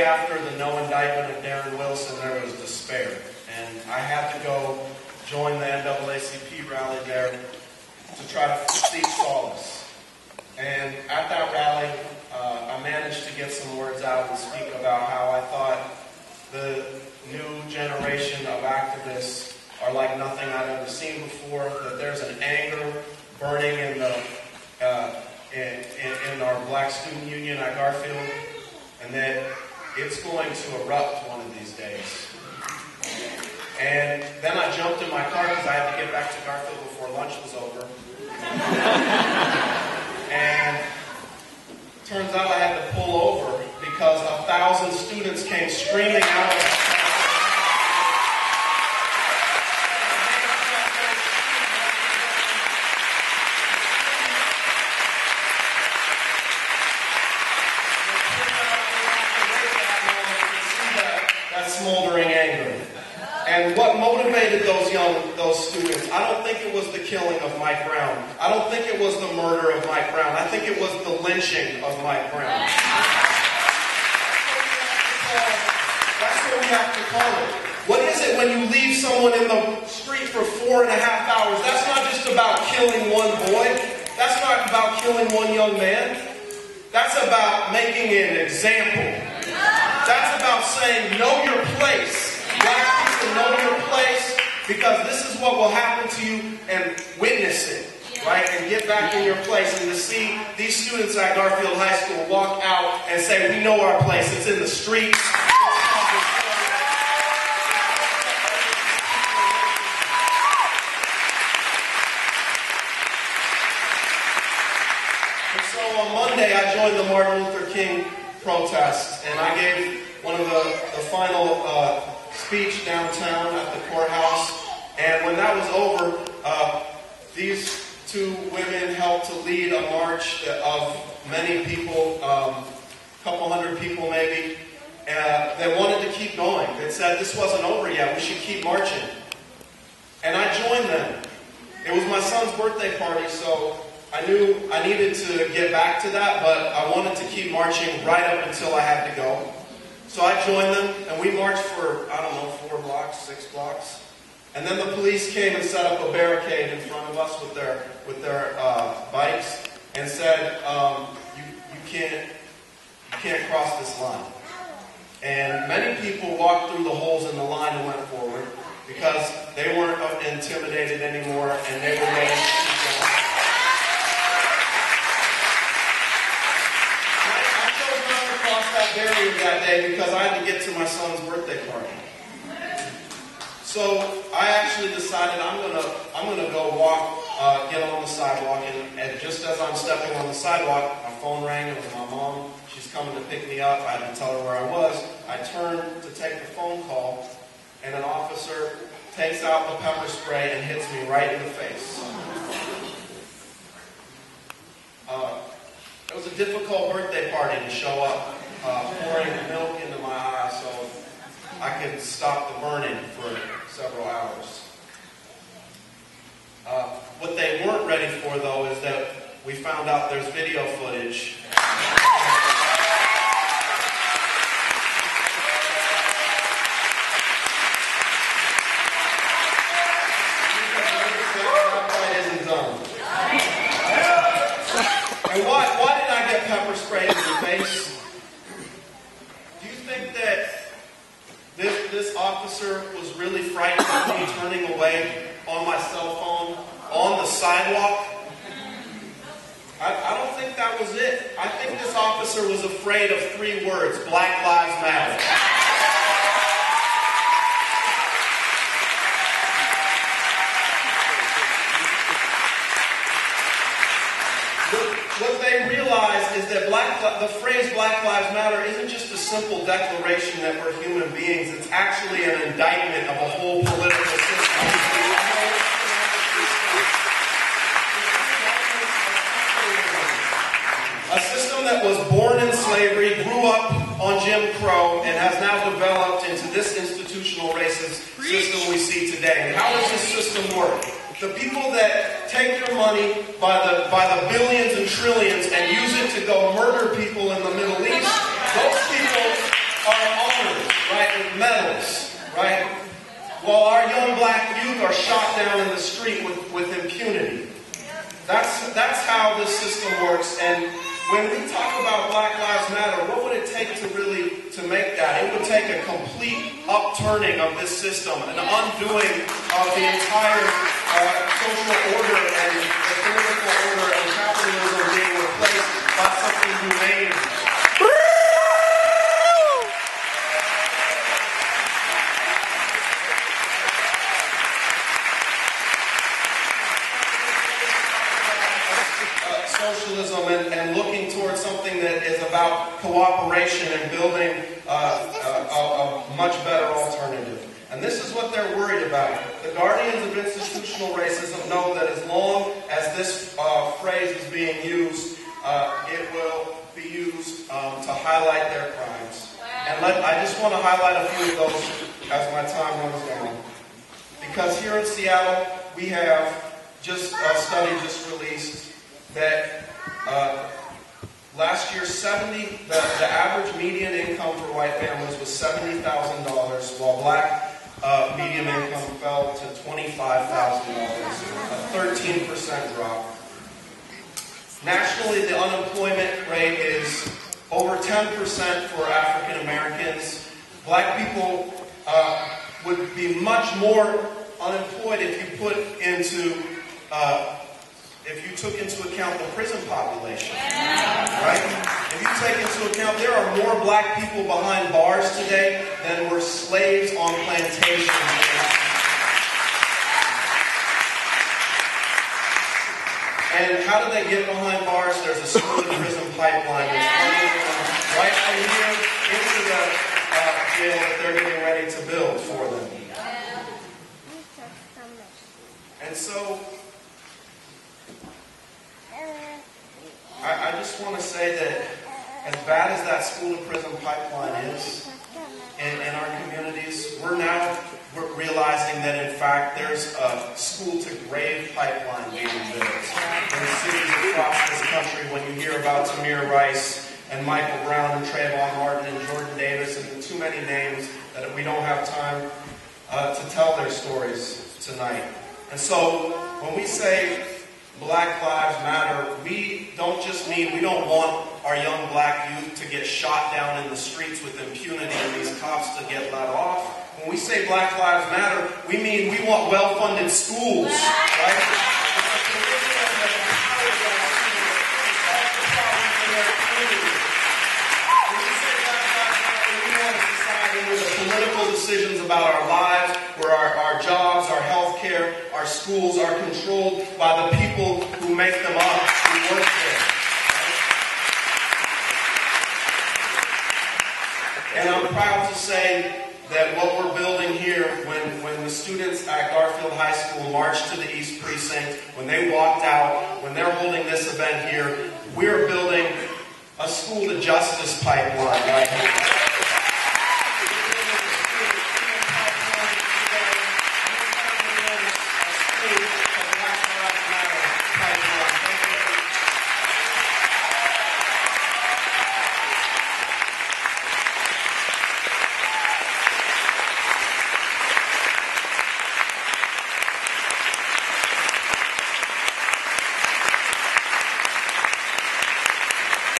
day after the no indictment of Darren Wilson, there was despair. And I had to go join the NAACP rally there to try to seek solace. And at that rally, I managed to get some words out and speak about how I thought the new generation of activists are like nothing I'd ever seen before, that there's an anger burning in the in our Black Student Union at Garfield, and that it's going to erupt one of these days. And then I jumped in my car because I had to get back to Garfield before lunch was over. And turns out I had to pull over because 1,000 students came streaming out of the smoldering anger. And what motivated those students, I don't think it was the killing of Mike Brown. I don't think it was the murder of Mike Brown. I think it was the lynching of Mike Brown. That's what we have to call it. What is it when you leave someone in the street for 4.5 hours? That's not just about killing one boy. That's not about killing one young man. That's about making an example. That's about saying, know your place. Black people, know your place, because this is what will happen to you, and witness it, right? And get back in your place, and to see these students at Garfield High School walk out and say, we know our place. It's in the streets. And so on Monday, I joined the Martin Luther King protest, and I gave one of the final speech downtown at the courthouse. And when that was over, these two women helped to lead a march of many people, a couple hundred people maybe. They wanted to keep going. They said this wasn't over yet, we should keep marching. And I joined them. It was my son's birthday party, so I knew I needed to get back to that, but I wanted to keep marching right up until I had to go. So I joined them, and we marched for, 4 blocks, 6 blocks. And then the police came and set up a barricade in front of us with their bikes and said, you can't cross this line. And many people walked through the holes in the line and went forward because they weren't intimidated anymore, and they were ready to keep going. That barrier that day because I had to get to my son's birthday party. So I actually decided I'm gonna go walk, get on the sidewalk, and just as I'm stepping on the sidewalk, my phone rang. It was my mom. She's coming to pick me up. I had to tell her where I was. I turned to take the phone call, and an officer takes out the pepper spray and hits me right in the face. It was a difficult birthday party to show up. Pouring milk into my eye so I could stop the burning for several hours. What they weren't ready for, though, is that we found out there's video footage. That isn't done. And why did I get pepper sprayed in the face? This officer was really frightened of me turning away on my cell phone on the sidewalk. I don't think that was it. I think this officer was afraid of 3 words: Black Lives Matter. What they realized is that the phrase Black Lives Matter isn't just a simple declaration that we're human beings. It's actually an indictment of a whole political system. A system that was born in slavery, grew up on Jim Crow, and has now developed into this institutional racist system we see today. And how does this system work? The people that take your money by the billions and trillions and use it to go murder people in the Middle East, those people are while our young black youth are shot down in the street with impunity. That's how this system works. And when we talk about Black Lives Matter, what would it take to make that? It would take a complete upturning of this system, an undoing of the entire social order and the political order and capitalism being replaced by something humane. Socialism and looking towards something that is about cooperation and building a much better alternative. And this is what they're worried about. The guardians of institutional racism know that as long as this phrase is being used, it will be used to highlight their crimes. And I just want to highlight a few of those as my time runs down. Because here in Seattle, we have just a study just released that last year, the average median income for white families was $70,000, while black median income fell to $25,000, a 13% drop. Nationally, the unemployment rate is over 10% for African Americans. Black people would be much more unemployed if you took into account the prison population, right? If you take into account there are more black people behind bars today than were slaves on plantations. And how do they get behind bars? There's a school to prison pipeline. There's plenty of them right from here into the jail that they're getting ready to build for them. And so I just want to say that as bad as that school-to-prison pipeline is in our communities, we're realizing that, in fact, there's a school-to-grave pipeline being built in cities across this country. When you hear about Tamir Rice and Michael Brown and Trayvon Martin and Jordan Davis and too many names that we don't have time to tell their stories tonight. And so when we say Black Lives Matter, we don't just mean we don't want our young black youth to get shot down in the streets with impunity and these cops to get let off. When we say Black Lives Matter, we mean we want well-funded schools, right? Political decisions about our lives, where our jobs, our health care, our schools are controlled by the people who make them up, who work there. And I'm proud to say that what we're building here, when the students at Garfield High School marched to the East Precinct, when they walked out, when they're holding this event here, we're building a school to justice pipeline right here.